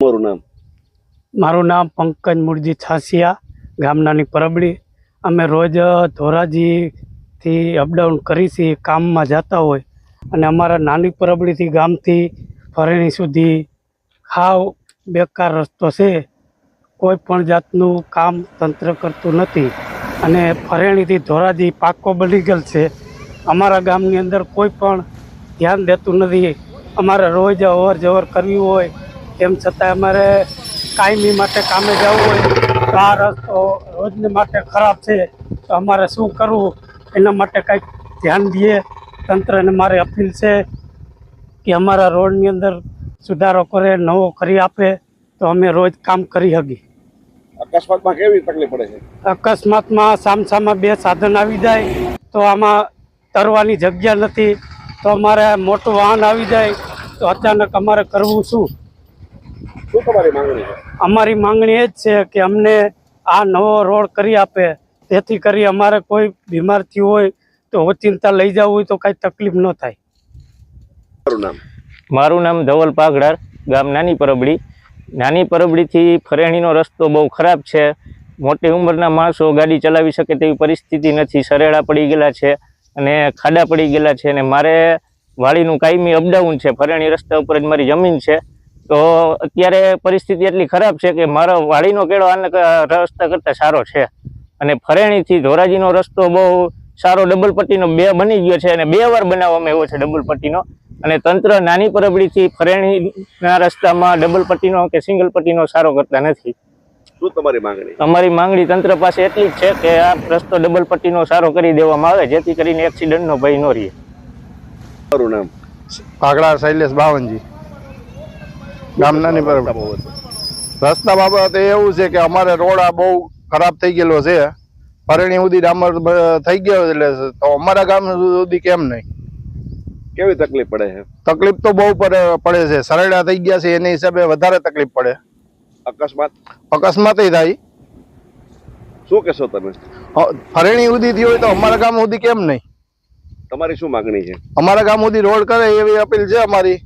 તમારું નામ? મારું નામ પંકજ મુરજી છાસિયા, ગામ નાની પરબડી. અમે રોજ ધોરાજીથી અપડાઉન કરી છીએ, કામમાં જતા હોય, અને અમારા નાની પરબડીથી ગામથી ફરેણી સુધી હાવ બેકાર રસ્તો છે. કોઈ પણ જાતનું કામ તંત્ર કરતું નથી, અને ફરેણીથી ધોરાજી પાકો બની ગયેલ છે. અમારા ગામની અંદર કોઈ પણ ધ્યાન દેતું નથી. અમારે રોજ અવર જવર કરવી હોય, તેમ છતાં અમારે કાયમી માટે કામે જવું હોય તો આ રસ્તો રોજને માટે ખરાબ છે. તો અમારે શું કરવું, એના માટે કંઈક ધ્યાન દે તંત્રને. મારી અપીલ છે કે અમારા રોડની અંદર સુધારો કરે, નવો કરી આપે, તો અમે રોજ કામ કરી શકીએ. અકસ્માતમાં કેવી તકલીફ પડે છે? અકસ્માતમાં સામસામા બે સાધન આવી જાય તો આમાં તરવાની જગ્યા નથી, તો અમારે મોટું વાહન આવી જાય તો અચાનક અમારે કરવું શું? શું તમારી માંગણી છે? અમારી માંગણી એ જ છે કે અમને આ નવો રોડ કરી આપે, જેથી કરી અમારે કોઈ બીમાર થયું હોય તો ઓચિંતા લઈ જવું હોય તો કાંઈ તકલીફ ન થાય. તમારું નામ? મારું નામ ધવલ પાઘડાર, ગામ નાની પરબડી. નાની પરબડીથી ફરેણીનો રસ્તો બહુ ખરાબ છે. મોટી ઉંમરના માણસો ગાડી ચલાવી શકે તેવી પરિસ્થિતિ નથી. સરેડા પડી ગયેલા છે અને ખાડા પડી ગયેલા છે, અને મારે વાડીનું કાયમી અપડાઉન છે. ફરેણી રસ્તા ઉપર જ મારી જમીન છે. તો અત્યારે પરિસ્થિતિ એટલી ખરાબ છે કે મારો વાડીનો કેળો આના રસ્તા કરતાં સારો છે, અને ફરેણીથી ધોરાજીનો રસ્તો બહુ સારો ડબલ પટ્ટીનો 2 બની ગયો છે, અને 2 વાર બનાવવામાં આવ્યો છે ડબલ પટ્ટીનો. અને તંત્ર નાની પરબડીથી ફરેણીના રસ્તામાં ડબલ પટ્ટીનો કે સિંગલ પટ્ટીનો સારો કરતા નથી. શું તમારી માંગણી? અમારી માંગણી તંત્ર પાસે એટલી જ છે કે આ રસ્તો ડબલ પટ્ટીનો સારો કરી દેવામાં આવે, જેથી કરીને એક્સિડન્ટનો ભય ન રહે. તમારું નામ? પાઘડા શૈલેષ બાવનજી, ગામ નાની પરબડી. રસ્તા બાબતે એવું છે કે અમારે રોડ આ બહુ ખરાબ થઈ ગયેલો છે. ફરેણી સુધી ડામર થઈ ગયો, એટલે તો અમારા ગામ સુધી કેમ નહીં? કેવી તકલીફ પડે છે? તકલીફ તો બહુ પડે છે. સરેડા થઈ ગયા છે, એની હિસાબે વધારે તકલીફ પડે. અકસ્માત થાય. શું કહેશો તમે? ફરેણી સુધી થયો હોય તો અમારા ગામ સુધી કેમ નહીં? તમારી શું માંગણી છે? અમારા ગામ સુધી રોડ કરે એવી અપીલ છે અમારી.